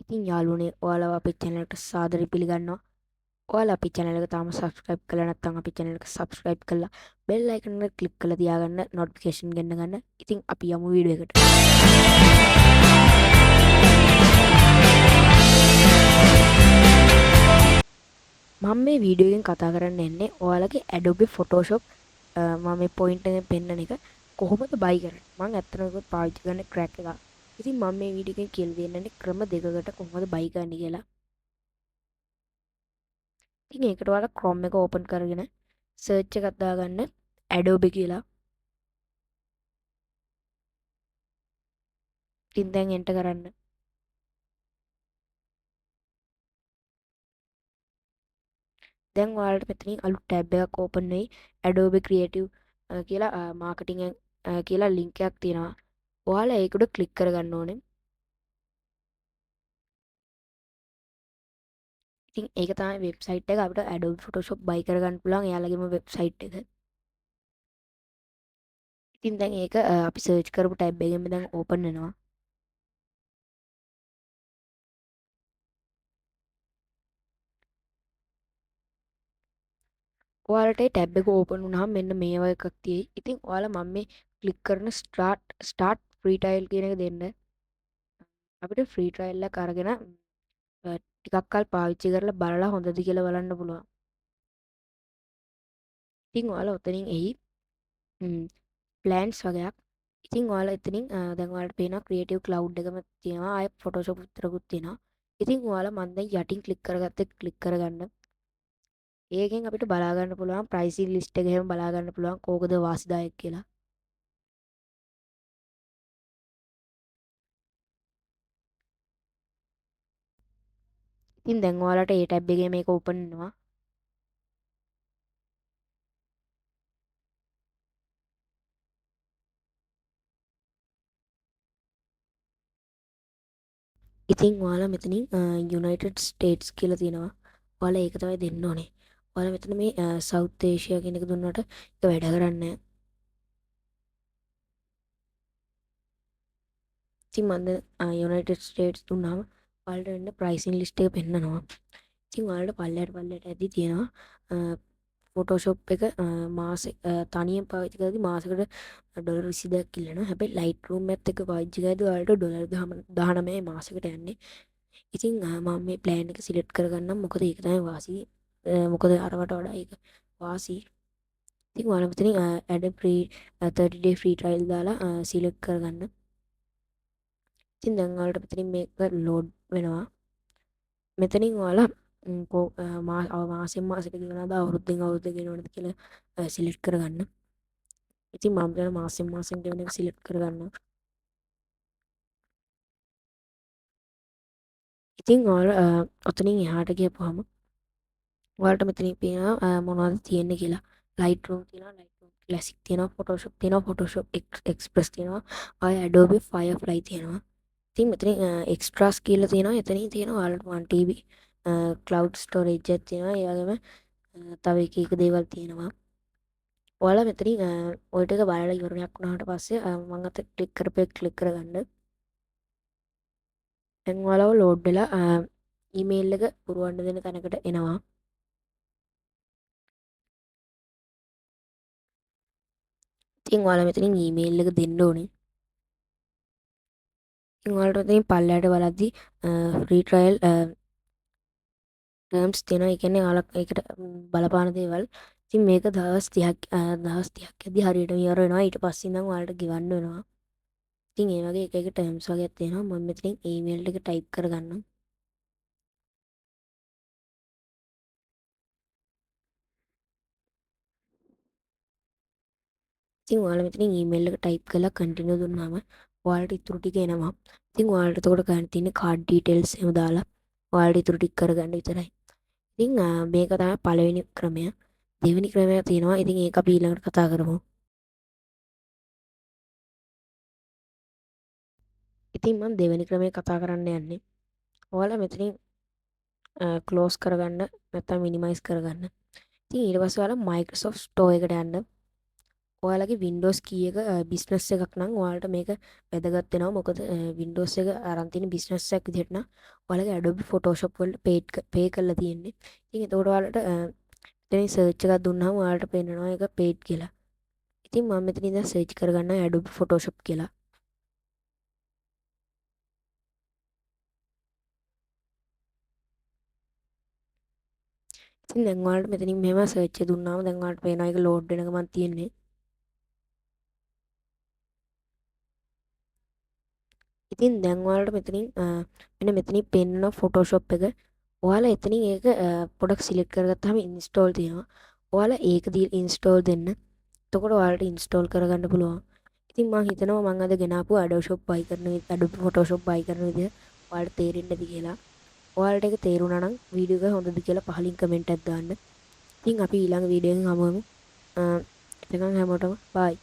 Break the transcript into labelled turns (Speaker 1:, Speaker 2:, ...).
Speaker 1: ඉතින් යාළුවනේ ඔයාලව අපේ channel එකට සාදරයෙන් පිළිගන්නවා. ඔයාලා අපේ channel එක තාම subscribe කරලා නැත්නම් අපේ channel එක subscribe කරලා bell icon එක click කරලා තියාගන්න notification ගෙන්න ගන්න. ඉතින් අපි යමු වීඩියෝ එකට. මම මේ වීඩියෝ එකෙන් කතා කරන්න යන්නේ ඔයාලගේ Adobe Photoshop මම මේ point එකෙන් පෙන්නන එක කොහොමද buy කරන්නේ. මම ඇත්තටම ඒක පාවිච්චි කරන්නේ crack එක. ඉතින් මම මේ වීඩියෝ එකෙන් කියලා දෙන්නන්නේ ක්‍රම දෙකකට කොහොමද buy කරන්නේ කියලා. ඉතින් ඒකට ඔයාලා Chrome එක open කරගෙන search එකක් දාගන්න Adobe කියලා. ඉතින් දැන් enter කරන්න. දැන් ඔයාලට මෙතනින් අලුත් tab එකක් open වෙයි. Adobe Creative කියලා marketing කියලා link එකක් තියෙනවා. ඔයාලා ඒක උඩ click කරගන්න ඕනේ. ඉතින් ඒක තමයි website එක. අපිට Adobe Photoshop buy කරගන්න පුළුවන් එයාලගේම website එක. ඉතින් දැන් ඒක අපි search කරපු tab එකෙන්ම දැන් open වෙනවා. ඔයාලට ඒ tab එක open වුණාම මෙන්න මේ වගේ එකක් තියෙයි. ඉතින් ඔයාලා මම මේ click කරන start free trial කියන එක දෙන්න. අපිට free trial එක අරගෙන ටිකක් කල් පාවිච්චි කරලා බලලා හොඳද කියලා බලන්න පුළුවන්. ඉතින් ඔයාලා උතනින් එහි ප්ලෑන්ස් වගේක්. ඉතින් ඔයාලා එතනින් දැන් ඔයාලට පේනවා ක්‍රියේටිව් ක්ලවුඩ් එකම තියෙනවා. ආයෙ ෆොටෝෂොප් විතරකුත් තියෙනවා. ඉතින් ඔයාලා මම දැන් යටින් ක්ලික් කරගත්ත එක ක්ලික් කරගන්න. ඒකෙන් අපිට බලා ගන්න පුළුවන් ප්‍රයිසින් ලිස්ට් එක එහෙම බලා ගන්න පුළුවන් කෝකද වාසිදායක කියලා. ඉතින් දැන් ඔයාලට ඒ ටැබ් එකේ මේක ඕපන් වෙනවා. ඉතින් ඔයාලා මෙතනින් යුනයිටඩ් ස්ටේට්ස් කියලා තියෙනවා. ඔයාලා ඒක තමයි දෙන්න ඕනේ. ඔයාලා මෙතන මේ සවුත් ඒෂියා කියන එක දුන්නට ඒක වැඩ කරන්නේ නැහැ. ඉතින් මම යුනයිටඩ් ස්ටේට්ස් දුන්නාම ඔයාලට වෙන්න ප්‍රයිසින් ලිස්ට් එක පෙන්නනවා. ඉතින් ඔයාලට පල්ලයට ඇද්දි තියෙනවා ෆොටෝෂොප් එක මාසෙ තනියෙන් පාවිච්චි කරද්දි මාසෙකට ඩොලර් 22ක් ඉල්ලනවා. හැබැයි Lightroom එකත් එක්ක පාවිච්චි කරද්දි ඔයාලට ඩොලර් 19 මාසෙකට යන්නේ. ඉතින් මම මේ ප්ලෑන් එක සිලෙක්ට් කරගන්නම්. මොකද ඒක තමයි වාසි. මොකද අරවට වඩා ඒක වාසි. ඉතින් ඔයාලා මෙතනින් add a free 30 day free trial දාලා සිලෙක්ට් කරගන්න. ඉතින් දැන් ඔයාලට මෙතනින් මේක ලෝඩ් වෙනවා. මෙතනින් ඔයාලා මාසෙන් මාසෙට ගෙවනවද අවුරුද්දෙන් අවුරුද්ද ගෙවනවද කියලා සිලෙක්ට් කරගන්න. ඉතින් මම දැන් මාසෙන් මාසෙන් ගෙවන එක සිලෙක්ට් කරගන්නවා. ඉතින් ඔයාලා ඔතනින් එහාට ගියපුවාම ඔයාලට මෙතනින් පේනවා මොනවද තියෙන්නේ කියලා. Lightroom තියෙනවා, Lightroom Classic තියෙනවා, Photoshop තියෙනවා, Photoshop Express තියෙනවා, ආය Adobe Firefly තියෙනවා. ඉතින් මෙතනින් extras කියලා තියෙනවා. එතනින් තියෙනවා ඔයාලට 1 TB cloud storage එකක් තියෙනවා. ඒ වගේම තව එක දේවල් තියෙනවා. ඔයාලා මෙතනින් ඔය ටික බලලා ඉවරයක් වුණාට පස්සේ මම අත ක්ලික් කරපේ ක්ලික් කරගන්න. දැන් ඔයාලව ලෝඩ් වෙලා ඊමේල් එක පුරවන්න දෙන තැනකට එනවා. ඉතින් ඔයාලා මෙතනින් ඊමේල් එක දෙන්න ඕනේ. ඉතින් ඔයාලට මෙතනින් පල්ලයට බලද්දි ෆ්‍රී ට්‍රයල් ටර්ම්ස් තියෙනවා. ඒ කියන්නේ ඔයාලා ඒකට බලපාන දේවල්. ඉතින් මේක දවස් 30ක් ඇද්දි හරියටම ඉවර වෙනවා. ඊට පස්සේ ඉඳන් ඔයාලට ගෙවන්න වෙනවා. ඉතින් ඒ වගේ එක ටර්ම්ස් වගේක් තියෙනවා. මම මෙතනින් ඊමේල් එක ටයිප් කරගන්නම්. ඉතින් ඔයාලා මෙතනින් ඊමේල් එක ටයිප් කරලා කන්ටිනියු දුන්නාම ඔයාලට ඉතුරු ටික එනවා. ඉතින් ඔයාලට එතකොට ගන්න තියෙන්නේ කාඩ් ඩීටේල්ස් එහෙම දාලා ඔයාලට ඉතුරු ටික කරගන්න විතරයි. ඉතින් මේක තමයි පළවෙනි ක්‍රමය. දෙවෙනි ක්‍රමයක් තියෙනවා. ඉතින් ඒක අපි ඊළඟට කතා කරමු. ඉතින් මම දෙවෙනි ක්‍රමය කතා කරන්න යන්නේ. ඔයාලා මෙතනින් ක්ලෝස් කරගන්න නැත්නම් මිනිමයිස් කරගන්න. ඉතින් ඊට පස්සේ ඔයාලා Microsoft Store එකට යන්න. ඔයාලගේ වින්ඩෝස් කී එක බිස්නස් එකක් නම් ඔයාලට මේක වැදගත් වෙනවා. මොකද වින්ඩෝස් එක අරන් තියෙන බිස්නස් එකක් විදිහට නම් ඔයාලගේ Adobe Photoshop වලට පේ කරලා තියෙන්නේ. ඉතින් එතකොට ඔයාලට මෙතනින් සර්ච් එකක් දුන්නාම ඔයාලට පේනවා ඒක paid කියලා. ඉතින් මම මෙතන ඉඳන් සර්ච් කරගන්නවා Adobe Photoshop කියලා. ඉතින් දැන් ඔයාලට මෙතනින් මෙහෙම සර්ච් එක දුන්නාම දැන් ඔයාලට පේනවා ඒක ලෝඩ් වෙන ගමන් තියෙන්නේ. ඉතින් දැන් ඔයාලට මෙතනින් මෙන්න මෙතනින් පෙන්නන Photoshop එක ඔයාලා එතනින් ඒක පොඩක් සිලෙක්ට් කරගත්තාම ඉන්ස්ටෝල් තියෙනවා. ඔයාලා ඒක ඉන්ස්ටෝල් දෙන්න. එතකොට ඔයාලට ඉන්ස්ටෝල් කරගන්න පුළුවන්. ඉතින් මම හිතනවා මම අද ගෙනාපු Adobe Photoshop buy කරන විදිහ ඔයාලට තේරෙන්නේ නැති කියලා. ඔයාලට ඒක තේරුණා නම් වීඩියෝ එක හොඳද කියලා පහලින් කමෙන්ට් එකක් දාන්න. ඉතින් අපි ඊළඟ වීඩියෝ එකෙන් හමු වෙමු. එතකන් හැමෝටම බයි.